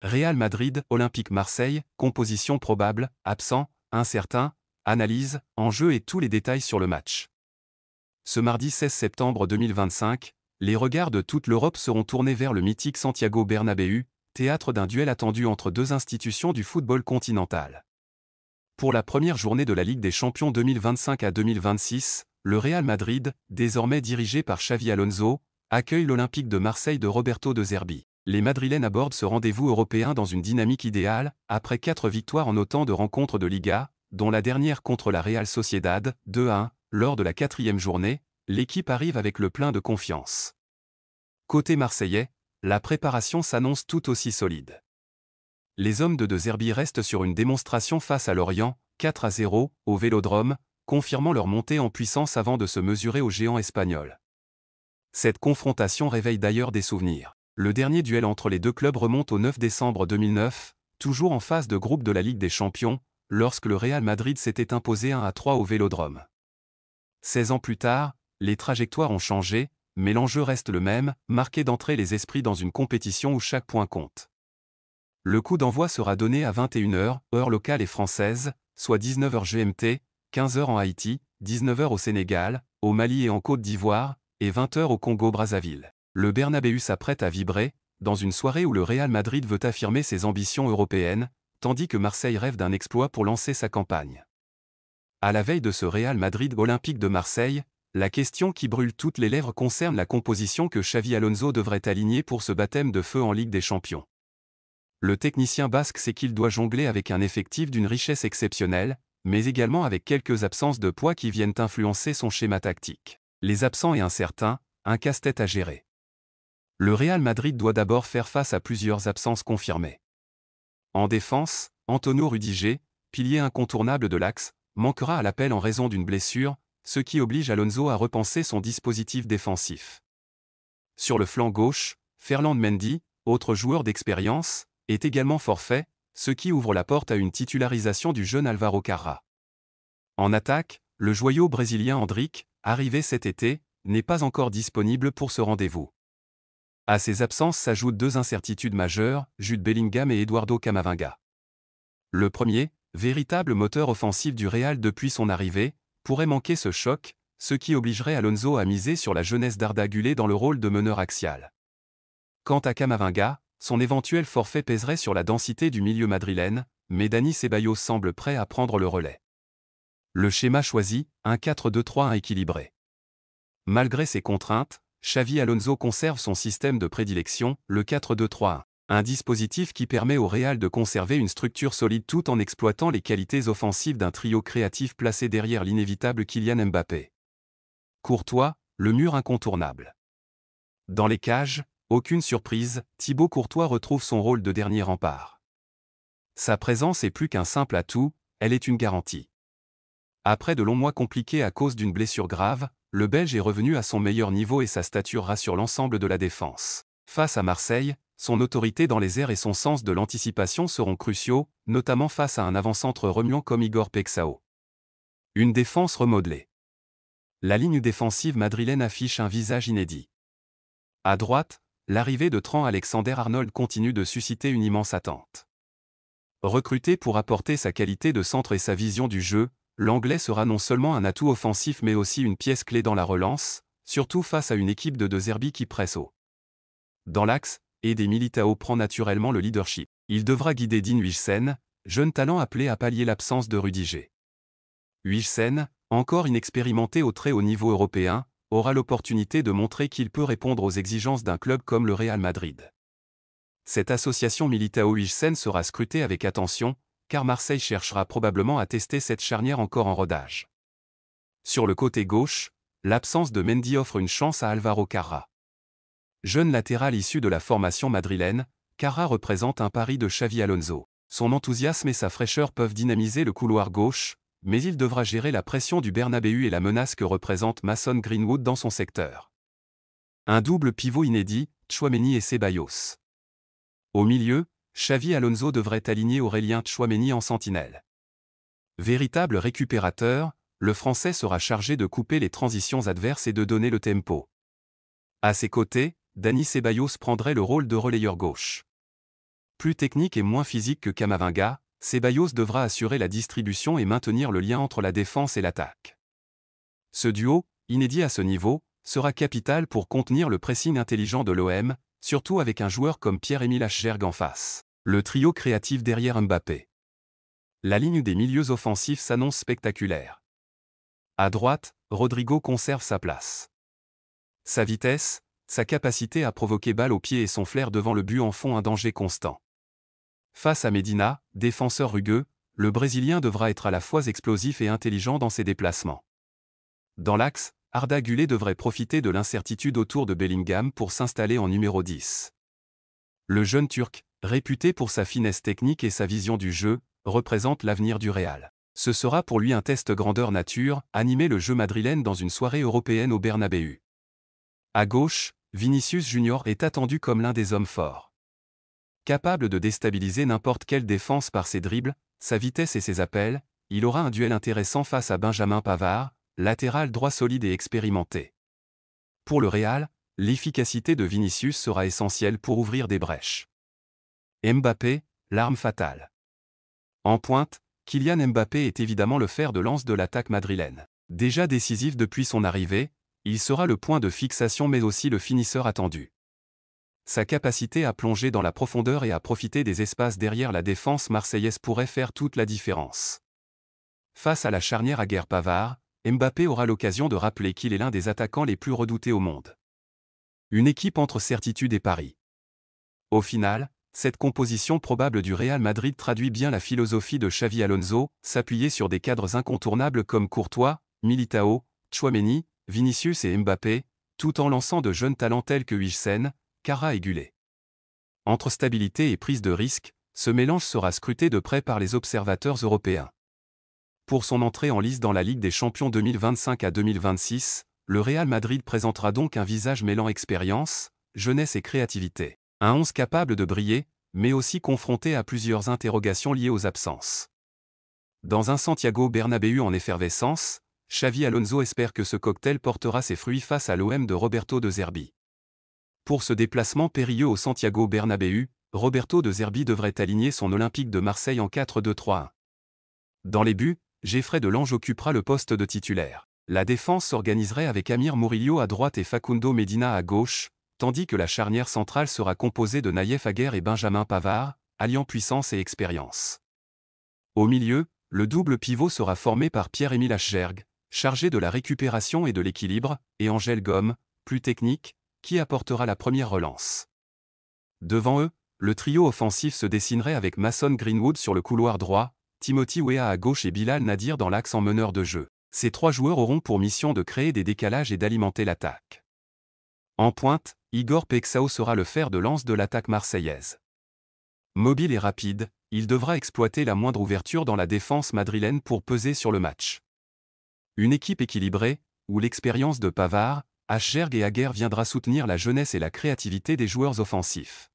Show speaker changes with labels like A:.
A: Real Madrid, Olympique Marseille, composition probable, absent, incertain, analyse, enjeux et tous les détails sur le match. Ce mardi 16 septembre 2025, les regards de toute l'Europe seront tournés vers le mythique Santiago Bernabéu, théâtre d'un duel attendu entre deux institutions du football continental. Pour la première journée de la Ligue des Champions 2025 à 2026, le Real Madrid, désormais dirigé par Xavi Alonso, accueille l'Olympique de Marseille de Roberto De Zerbi. Les Madrilènes abordent ce rendez-vous européen dans une dynamique idéale, après 4 victoires en autant de rencontres de Liga, dont la dernière contre la Real Sociedad, 2-1, lors de la 4e journée, l'équipe arrive avec le plein de confiance. Côté marseillais, la préparation s'annonce tout aussi solide. Les hommes de De Zerbi restent sur une démonstration face à Lorient, 4-0, au Vélodrome, confirmant leur montée en puissance avant de se mesurer aux géants espagnols. Cette confrontation réveille d'ailleurs des souvenirs. Le dernier duel entre les deux clubs remonte au 9 décembre 2009, toujours en phase de groupe de la Ligue des Champions, lorsque le Real Madrid s'était imposé 1-3 au Vélodrome. 16 ans plus tard, les trajectoires ont changé, mais l'enjeu reste le même, marquer d'entrer les esprits dans une compétition où chaque point compte. Le coup d'envoi sera donné à 21h, heure locale et française, soit 19h GMT, 15h en Haïti, 19h au Sénégal, au Mali et en Côte d'Ivoire, et 20h au Congo-Brazzaville. Le Bernabéu s'apprête à vibrer, dans une soirée où le Real Madrid veut affirmer ses ambitions européennes, tandis que Marseille rêve d'un exploit pour lancer sa campagne. À la veille de ce Real Madrid Olympique de Marseille, la question qui brûle toutes les lèvres concerne la composition que Xavi Alonso devrait aligner pour ce baptême de feu en Ligue des Champions. Le technicien basque sait qu'il doit jongler avec un effectif d'une richesse exceptionnelle, mais également avec quelques absences de poids qui viennent influencer son schéma tactique. Les absents et incertains, un casse-tête à gérer. Le Real Madrid doit d'abord faire face à plusieurs absences confirmées. En défense, Antonio Rudiger, pilier incontournable de l'axe, manquera à l'appel en raison d'une blessure, ce qui oblige Alonso à repenser son dispositif défensif. Sur le flanc gauche, Ferland Mendy, autre joueur d'expérience, est également forfait, ce qui ouvre la porte à une titularisation du jeune Álvaro Carrá. En attaque, le joyau brésilien Endrick, arrivé cet été, n'est pas encore disponible pour ce rendez-vous. À ces absences s'ajoutent deux incertitudes majeures, Jude Bellingham et Eduardo Camavinga. Le premier, véritable moteur offensif du Real depuis son arrivée, pourrait manquer ce choc, ce qui obligerait Alonso à miser sur la jeunesse d'Arda Güler dans le rôle de meneur axial. Quant à Camavinga, son éventuel forfait pèserait sur la densité du milieu madrilène, mais Dani Ceballos semble prêt à prendre le relais. Le schéma choisi, un 4-2-3-1 équilibré. Malgré ces contraintes, Xavi Alonso conserve son système de prédilection, le 4-2-3-1, un dispositif qui permet au Real de conserver une structure solide tout en exploitant les qualités offensives d'un trio créatif placé derrière l'inévitable Kylian Mbappé. Courtois, le mur incontournable. Dans les cages, aucune surprise, Thibaut Courtois retrouve son rôle de dernier rempart. Sa présence est plus qu'un simple atout, elle est une garantie. Après de longs mois compliqués à cause d'une blessure grave, le Belge est revenu à son meilleur niveau et sa stature rassure l'ensemble de la défense. Face à Marseille, son autorité dans les airs et son sens de l'anticipation seront cruciaux, notamment face à un avant-centre remuant comme Igor Pexao. Une défense remodelée. La ligne défensive madrilène affiche un visage inédit. À droite, l'arrivée de Trent Alexander-Arnold continue de susciter une immense attente. Recruté pour apporter sa qualité de centre et sa vision du jeu, l'Anglais sera non seulement un atout offensif mais aussi une pièce clé dans la relance, surtout face à une équipe de De Zerbi qui presse haut. Dans l'axe, Eder Militao prend naturellement le leadership. Il devra guider Dean Huijsen, jeune talent appelé à pallier l'absence de Rudiger. Huijsen, encore inexpérimenté au très haut niveau européen, aura l'opportunité de montrer qu'il peut répondre aux exigences d'un club comme le Real Madrid. Cette association Militao-Huijsen sera scrutée avec attention, car Marseille cherchera probablement à tester cette charnière encore en rodage. Sur le côté gauche, l'absence de Mendy offre une chance à Álvaro Carrá. Jeune latéral issu de la formation madrilène, Carrá représente un pari de Xavi Alonso. Son enthousiasme et sa fraîcheur peuvent dynamiser le couloir gauche, mais il devra gérer la pression du Bernabéu et la menace que représente Mason Greenwood dans son secteur. Un double pivot inédit, Tchouaméni et Ceballos. Au milieu, Xavi Alonso devrait aligner Aurélien Tchouaméni en sentinelle. Véritable récupérateur, le Français sera chargé de couper les transitions adverses et de donner le tempo. À ses côtés, Dani Ceballos prendrait le rôle de relayeur gauche. Plus technique et moins physique que Camavinga, Ceballos devra assurer la distribution et maintenir le lien entre la défense et l'attaque. Ce duo, inédit à ce niveau, sera capital pour contenir le pressing intelligent de l'OM, surtout avec un joueur comme Pierre-Emile Haussberg en face. Le trio créatif derrière Mbappé. La ligne des milieux offensifs s'annonce spectaculaire. À droite, Rodrigo conserve sa place. Sa vitesse, sa capacité à provoquer balle au pied et son flair devant le but en font un danger constant. Face à Medina, défenseur rugueux, le Brésilien devra être à la fois explosif et intelligent dans ses déplacements. Dans l'axe, Arda Güler devrait profiter de l'incertitude autour de Bellingham pour s'installer en numéro 10. Le jeune Turc, réputé pour sa finesse technique et sa vision du jeu, représente l'avenir du Real. Ce sera pour lui un test grandeur nature, animer le jeu madrilène dans une soirée européenne au Bernabéu. À gauche, Vinicius Junior est attendu comme l'un des hommes forts. Capable de déstabiliser n'importe quelle défense par ses dribbles, sa vitesse et ses appels, il aura un duel intéressant face à Benjamin Pavard, latéral droit solide et expérimenté. Pour le Real, l'efficacité de Vinicius sera essentielle pour ouvrir des brèches. Mbappé, l'arme fatale. En pointe, Kylian Mbappé est évidemment le fer de lance de l'attaque madrilène. Déjà décisif depuis son arrivée, il sera le point de fixation mais aussi le finisseur attendu. Sa capacité à plonger dans la profondeur et à profiter des espaces derrière la défense marseillaise pourrait faire toute la différence. Face à la charnière Aguerd-Pavard, Mbappé aura l'occasion de rappeler qu'il est l'un des attaquants les plus redoutés au monde. Une équipe entre certitude et pari. Au final, cette composition probable du Real Madrid traduit bien la philosophie de Xavi Alonso, s'appuyer sur des cadres incontournables comme Courtois, Militao, Tchouaméni, Vinicius et Mbappé, tout en lançant de jeunes talents tels que Huijsen, Kara et Güler. Entre stabilité et prise de risque, ce mélange sera scruté de près par les observateurs européens. Pour son entrée en lice dans la Ligue des Champions 2025 à 2026, le Real Madrid présentera donc un visage mêlant expérience, jeunesse et créativité. Un 11 capable de briller, mais aussi confronté à plusieurs interrogations liées aux absences. Dans un Santiago Bernabéu en effervescence, Xavi Alonso espère que ce cocktail portera ses fruits face à l'OM de Roberto De Zerbi. Pour ce déplacement périlleux au Santiago Bernabéu, Roberto De Zerbi devrait aligner son Olympique de Marseille en 4-2-3-1. Dans les buts, Jeffrey Delange occupera le poste de titulaire. La défense s'organiserait avec Amir Murillo à droite et Facundo Medina à gauche, tandis que la charnière centrale sera composée de Naïef Aguerd et Benjamin Pavard, alliant puissance et expérience. Au milieu, le double pivot sera formé par Pierre-Emile Haussberg, chargé de la récupération et de l'équilibre, et Angel Gomes, plus technique, qui apportera la première relance. Devant eux, le trio offensif se dessinerait avec Mason Greenwood sur le couloir droit, Timothy Weah à gauche et Bilal Nadir dans l'axe en meneur de jeu. Ces trois joueurs auront pour mission de créer des décalages et d'alimenter l'attaque. En pointe, Igor Pexao sera le fer de lance de l'attaque marseillaise. Mobile et rapide, il devra exploiter la moindre ouverture dans la défense madrilène pour peser sur le match. Une équipe équilibrée, où l'expérience de Pavard, Haussberg et Aguerd viendra soutenir la jeunesse et la créativité des joueurs offensifs.